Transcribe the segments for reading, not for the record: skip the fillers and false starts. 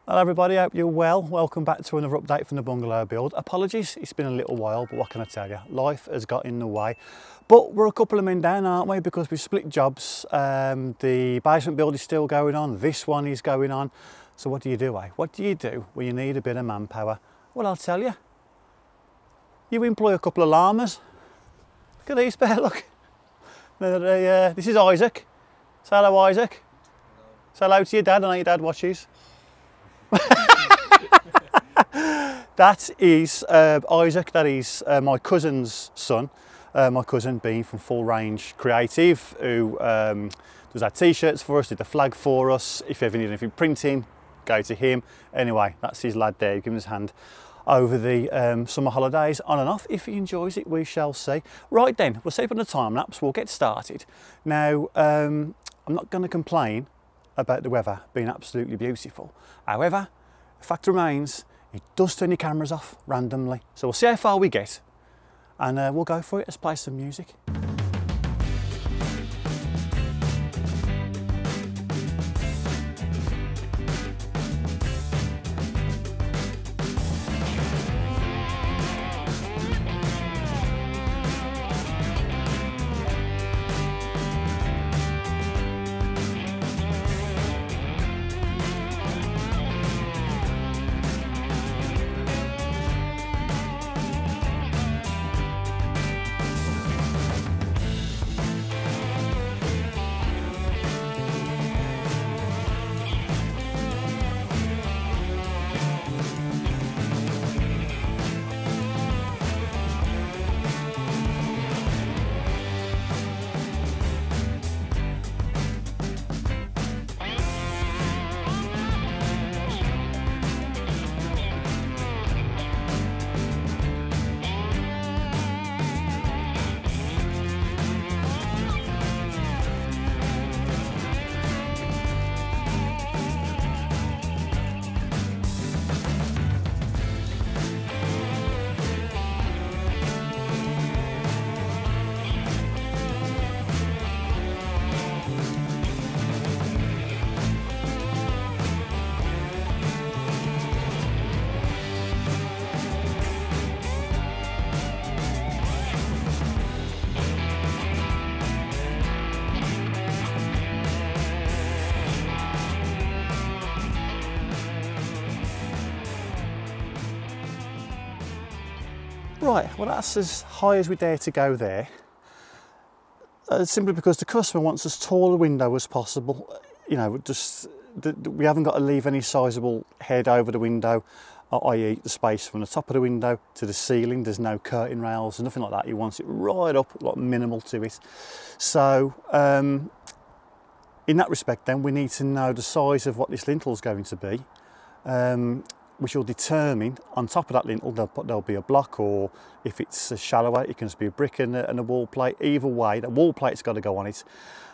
Hello everybody, hope you're well. Welcome back to another update from the Bungalow Build. Apologies, it's been a little while, but what can I tell you? Life has got in the way. But we're a couple of men down, aren't we? Because we've split jobs. The basement build is still going on. This one is going on. So what do you do, eh? What do you do when you need a bit of manpower? Well, I'll tell you. You employ a couple of llamas. Look at these pair, look. This is Isaac. Say hello, Isaac. Hello. Say hello to your dad. I know your dad watches. That is Isaac, that is my cousin's son. My cousin being from Full Range Creative, who does our t-shirts for us, did the flag for us. If you ever need anything printing, go to him. Anyway, that's his lad there, give him his hand over the summer holidays, on and off. If he enjoys it, we shall see. Right then, we'll save on the time lapse, we'll get started. Now, I'm not going to complain about the weather being absolutely beautiful. However, the fact remains, it does turn your cameras off randomly. So we'll see how far we get and we'll go for it. Let's play some music. Right, well that's as high as we dare to go there. Simply because the customer wants as tall a window as possible. You know, we haven't got to leave any sizable head over the window, i.e. the space from the top of the window to the ceiling. There's no curtain rails, nothing like that. He wants it right up, like minimal to it. So, in that respect then, we need to know the size of what this lintel is going to be. Which will determine, on top of that lintel, there'll be a block, or if it's shallower, it can just be a brick and a wall plate. Either way, the wall plate's got to go on it,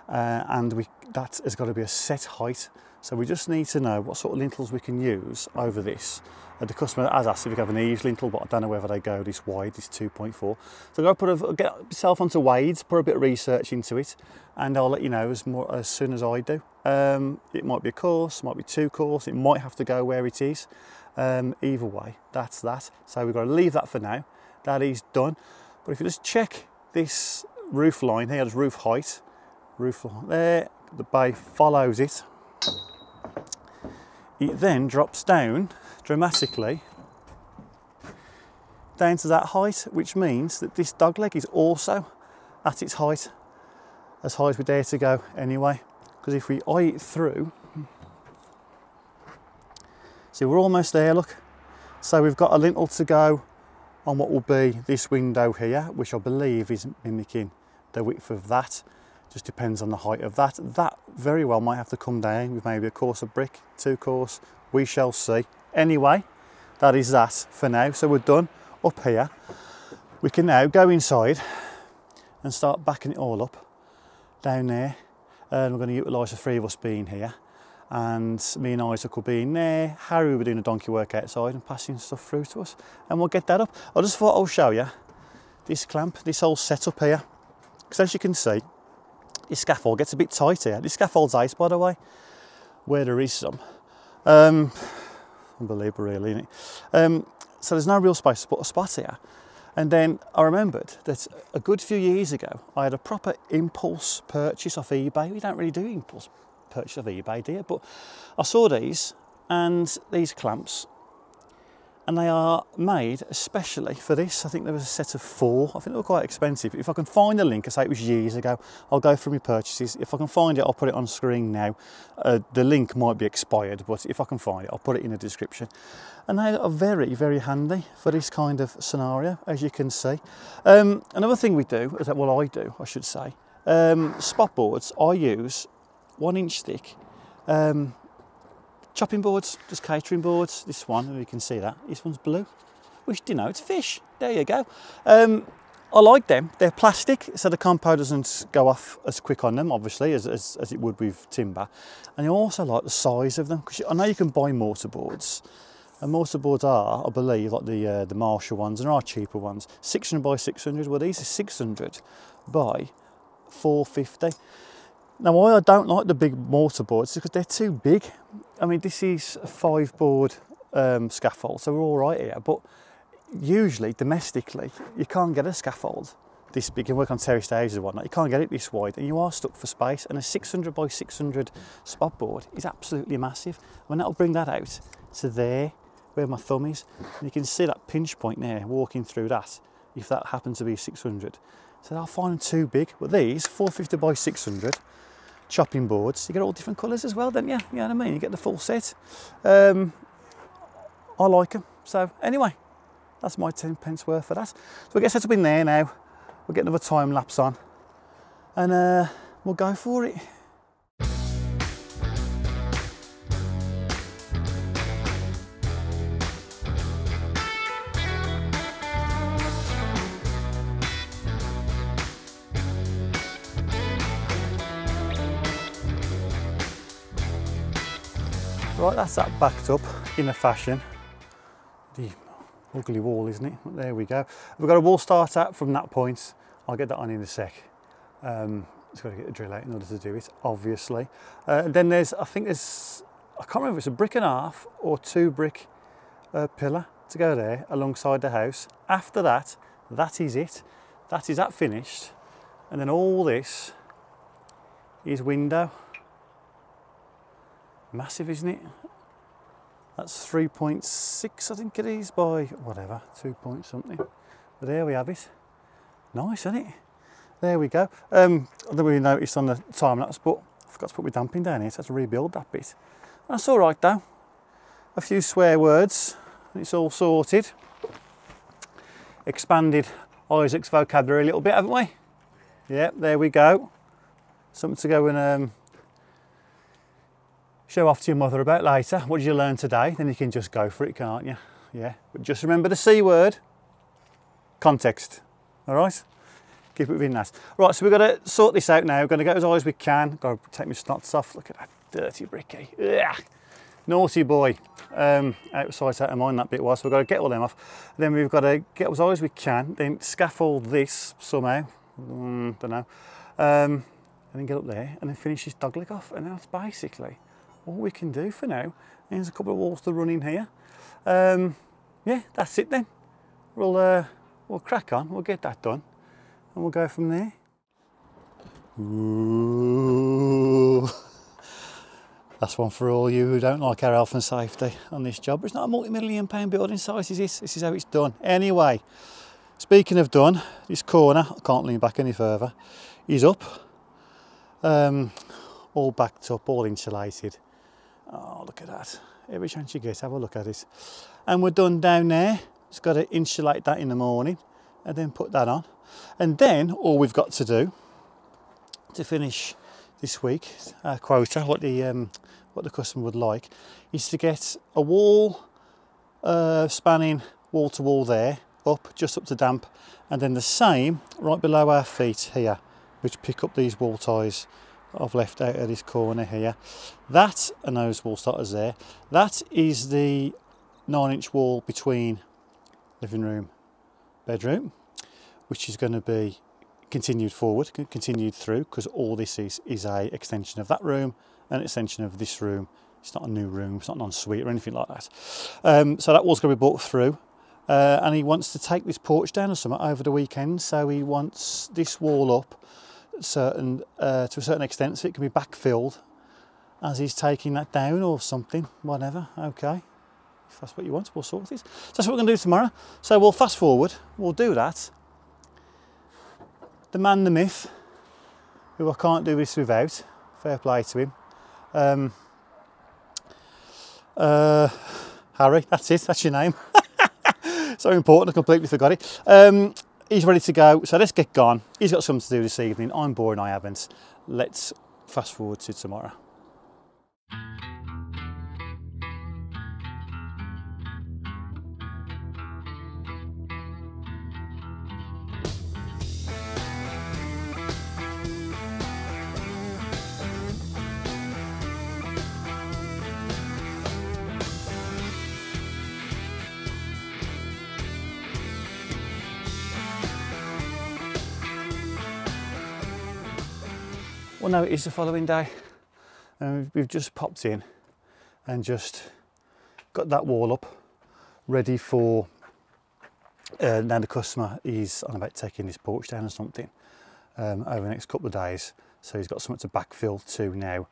and that has got to be a set height. So we just need to know what sort of lintels we can use over this. The customer has asked if we have an eaves lintel, but I don't know whether they go this wide, this 2.4. So go get yourself onto Wade's, put a bit of research into it, and I'll let you know as soon as I do. It might be a course, might be 2 course, it might have to go where it is. Either way, that's that. So we've got to leave that for now. That is done. But if you just check this roof line here, there's roof height, roof line there, the bay follows it. It then drops down dramatically down to that height, which means that this dog leg is also at its height, as high as we dare to go anyway. Because if we eye it through, see, we're almost there, look. So we've got a lintel to go on what will be this window here, which I believe is mimicking the width of that. Just depends on the height of that. That very well might have to come down with maybe a course of brick, 2 course, we shall see. Anyway, that is that for now. So we're done up here. We can now go inside and start backing it all up down there. And we're going to utilise the 3 of us being here. And me and Isaac will be in there. Harry will be doing a donkey work outside and passing stuff through to us. And we'll get that up. I just thought I'll show you this clamp, this whole setup here. Because as you can see, this scaffold gets a bit tight here. This scaffold's ice, by the way, where there is some. unbelievable really, isn't it? So there's no real space to put a spot here. And then I remembered that a good few years ago, I had a proper impulse purchase off eBay. We don't really do impulse purchase off eBay, do you? But I saw these, and these clamps, and they are made especially for this. I think there was a set of 4. I think they were quite expensive. If I can find a link, I say it was years ago, I'll go through my purchases. If I can find it, I'll put it on screen now. The link might be expired, but if I can find it, I'll put it in the description. And they are very, very handy for this kind of scenario, as you can see. Another thing we do, well I do, I should say, spot boards, I use 1-inch thick chopping boards, just catering boards. This one, you can see that, this one's blue, which denotes fish. There you go. I like them. They're plastic, so the compo doesn't go off as quick on them, obviously, as it would with timber. And I also like the size of them, because I know you can buy mortar boards, and mortar boards are, I believe, like the Marshall ones, and there are cheaper ones, 600 by 600. Well, these are 600 by 450. Now, why I don't like the big mortar boards is because they're too big. I mean, this is a 5-board scaffold, so we're all right here. But usually, domestically, you can't get a scaffold this big. You work on terraced houses and whatnot. You can't get it this wide, and you are stuck for space. And a 600 by 600 spot board is absolutely massive. I mean, that'll bring that out to there, where my thumb is. And you can see that pinch point there, walking through that, if that happens to be 600. So I'll find them too big. But these 450 by 600 chopping boards, you get all different colours as well, don't you? You know what I mean? You get the full set. I like them. So anyway, that's my 10 pence worth for that. So we'll get set up in there now. We'll get another time lapse on, and we'll go for it. Right, that's that backed up in a fashion. The ugly wall, isn't it? There we go. We've got a wall start at from that point. I'll get that on in a sec. Just got to get the drill out in order to do it, obviously. And then there's, I think there's, I can't remember if it's a 1.5 brick or 2 brick pillar to go there alongside the house. After that, that is it. That is that finished. And then all this is window. Massive, isn't it? That's 3.6, I think it is, by whatever, 2 point something. But there we have it. Nice, isn't it? There we go. I don't really noticed on the time lapse, but I forgot to put my damping down here, so I had to rebuild that bit. That's all right though. A few swear words, and it's all sorted. Expanded Isaac's vocabulary a little bit, haven't we? Yeah, there we go. Something to go and show off to your mother about later. What did you learn today? Then you can just go for it, can't you? Yeah, but just remember the C word, context, all right? Keep it within that. Right, so we've got to sort this out now. We're going to go as high as we can. Got to take my snots off. Look at that dirty bricky. Ugh. Naughty boy. Out of sight, out of mind that bit was. So we've got to get all them off. Then we've got to get as high as we can, then scaffold this somehow. Don't know. And then get up there and then finish this dogleg off. And that's basically all we can do for now. There's a couple of walls to run in here. Yeah, that's it then. We'll crack on, we'll get that done, and we'll go from there. Ooh. That's one for all you who don't like our health and safety on this job. It's not a multi-million pound building site, is this? This is how it's done. Anyway, speaking of done, this corner, I can't lean back any further, is up. All backed up, all insulated. Oh, look at that. Every chance you get, have a look at it. And we're done down there. Just got to insulate that in the morning and then put that on. And then all we've got to do to finish this week, our quota, what the customer would like, is to get a wall spanning wall to wall there, up, just up to damp, and then the same right below our feet here, which pick up these wall ties I've left out of this corner here. That and those wall starters there, that is the 9-inch wall between living room, bedroom, which is going to be continued forward, continued through, because all this is a extension of that room, an extension of this room, It's not a new room, it's not an ensuite or anything like that. So that wall's going to be brought through. And he wants to take this porch down or something over the weekend, so he wants this wall up to a certain extent, so it can be backfilled as he's taking that down or something, whatever. Okay, if that's what you want, we'll sort it. So that's what we're going to do tomorrow. So we'll fast forward, we'll do that. The man, the myth, who I can't do this without, fair play to him. Harry, that's it, that's your name. So important, I completely forgot it. He's ready to go, so let's get gone. He's got something to do this evening. I'm bored and I haven't. Let's fast forward to tomorrow. Well, no, it is the following day. We've just popped in and just got that wall up, ready for, now the customer is on about taking his porch down or something over the next couple of days. So he's got something to backfill to now.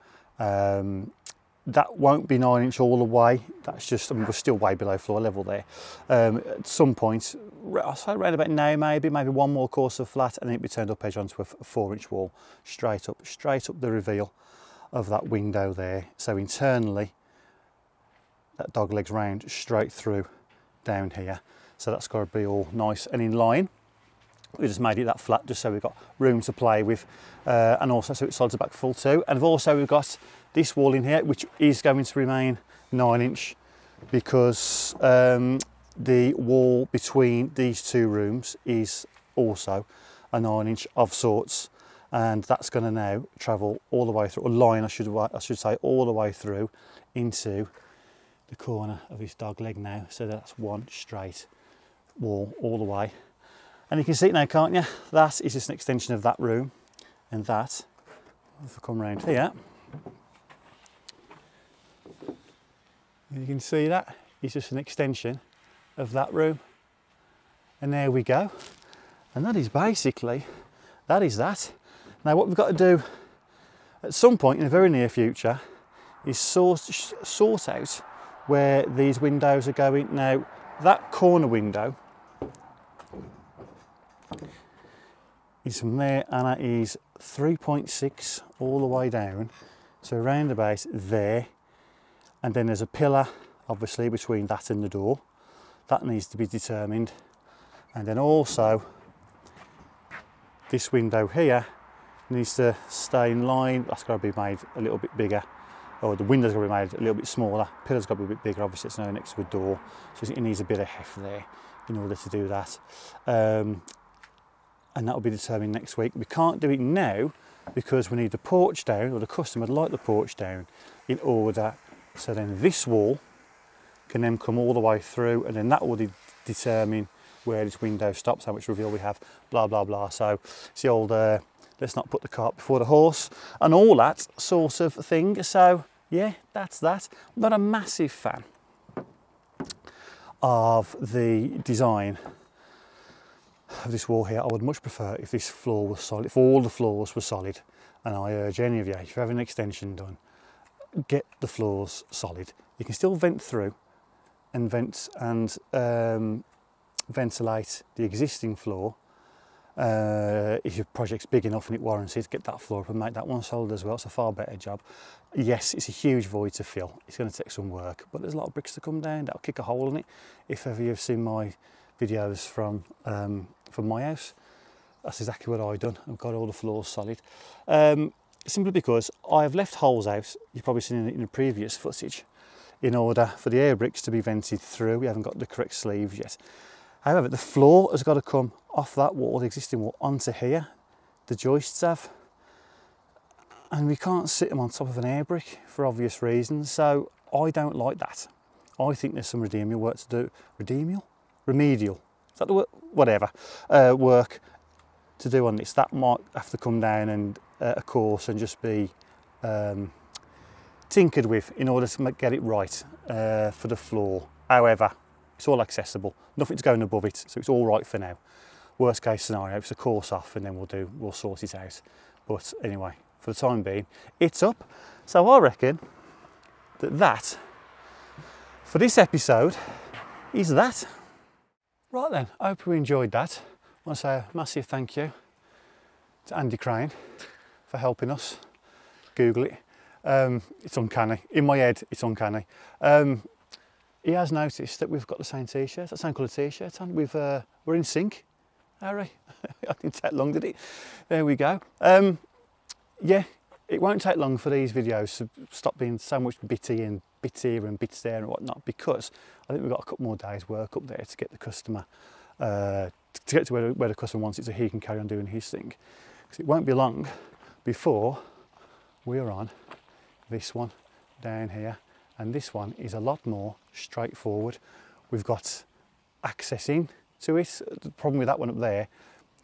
That won't be 9-inch all the way. That's just, I mean, we're still way below floor level there. At some point, I'll say around about now, maybe one more course of flat, and then it'll be turned up edge onto a 4-inch wall, straight up the reveal of that window there. So internally, that dog leg's round straight through down here. So that's got to be all nice and in line. We just made it that flat just so we've got room to play with, and also so it solids back full too. And also we've got this wall in here, which is going to remain 9-inch because the wall between these two rooms is also a 9-inch of sorts, and that's going to now travel all the way through, a line I should say, all the way through into the corner of his dog leg now. So that's one straight wall all the way. And you can see it now, can't you? That is just an extension of that room, and that, if I come round here, you can see that is just an extension of that room. And there we go. And that is basically, that is that. Now what we've got to do at some point in the very near future is sort out where these windows are going. Now that corner window is from there, and that is 3.6 all the way down, so around about there. And then there's a pillar obviously between that and the door that needs to be determined, and then also this window here needs to stay in line. That's got to be made a little bit bigger, or the window's got to be made a little bit smaller. Pillar's got to be a bit bigger, obviously it's now next to a door, so it needs a bit of heft there in order to do that. And that will be determined next week. We can't do it now because we need the porch down, or the customer would like the porch down in order, so then this wall can then come all the way through, and then that will determine where this window stops, how much reveal we have, blah blah blah. So it's the old let's not put the cart before the horse and all that sort of thing. So yeah, that's that. I'm not a massive fan of the design of this wall here. I would much prefer if this floor was solid, if all the floors were solid. And I urge any of you, if you're having an extension done, get the floors solid. You can still vent through and ventilate the existing floor. If your project's big enough and it warrants it, get that floor up and make that one solid as well. It's a far better job. Yes, it's a huge void to fill. It's going to take some work, but there's a lot of bricks to come down. That'll kick a hole in it. If ever you've seen my videos from my house, that's exactly what I've done. I've got all the floors solid. Simply because I've left holes out, you've probably seen it in the previous footage, in order for the air bricks to be vented through. We haven't got the correct sleeves yet. However, the floor has got to come off that wall, the existing wall, onto here. The joists have. And we can't sit them on top of an air brick for obvious reasons. So I don't like that. I think there's some remedial work to do. Remedial? Is that the word? Whatever. Work to do on this. That might have to come down and of course, and just be tinkered with in order to get it right for the floor. However, it's all accessible, nothing's going above it, so it's all right for now. Worst case scenario, it's a course off and then we'll sort it out. But anyway, for the time being, it's up. So I reckon that for this episode is that. Right then, I hope you enjoyed that. I want to say a massive thank you to Andy Crane for helping us Google it. It's uncanny. In my head, it's uncanny. He has noticed that we've got the same t-shirt, the same colour t-shirt on. We're in sync, Harry. I didn't take long, did it? There we go. Yeah, it won't take long for these videos to stop being so much bitty and bits here and bits there and whatnot, because I think we've got a couple more days work up there to get the customer, to get to where the customer wants it so he can carry on doing his thing. Because it won't be long before we're on this one down here, and this one is a lot more straightforward. We've got access in to it. The problem with that one up there,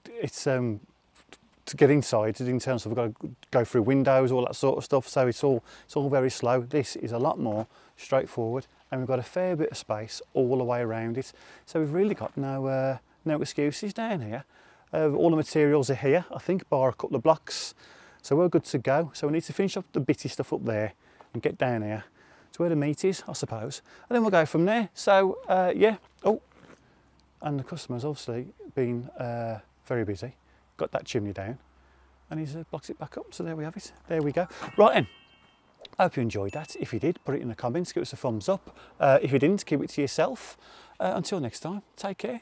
it's to get inside, in terms of we've got to go through windows, all that sort of stuff, so it's all very slow. This is a lot more straightforward, and we've got a fair bit of space all the way around it, so we've really got no excuses down here. All the materials are here, I think, bar a couple of blocks, so we're good to go. So we need to finish up the bitty stuff up there and get down here to where the meat is, I suppose, and then we'll go from there. So yeah. Oh, and the customer's obviously been very busy, got that chimney down, and he's blocked it back up, so there we have it. There we go. Right then, I hope you enjoyed that. If you did, put it in the comments, give us a thumbs up. If you didn't, keep it to yourself. Until next time, take care.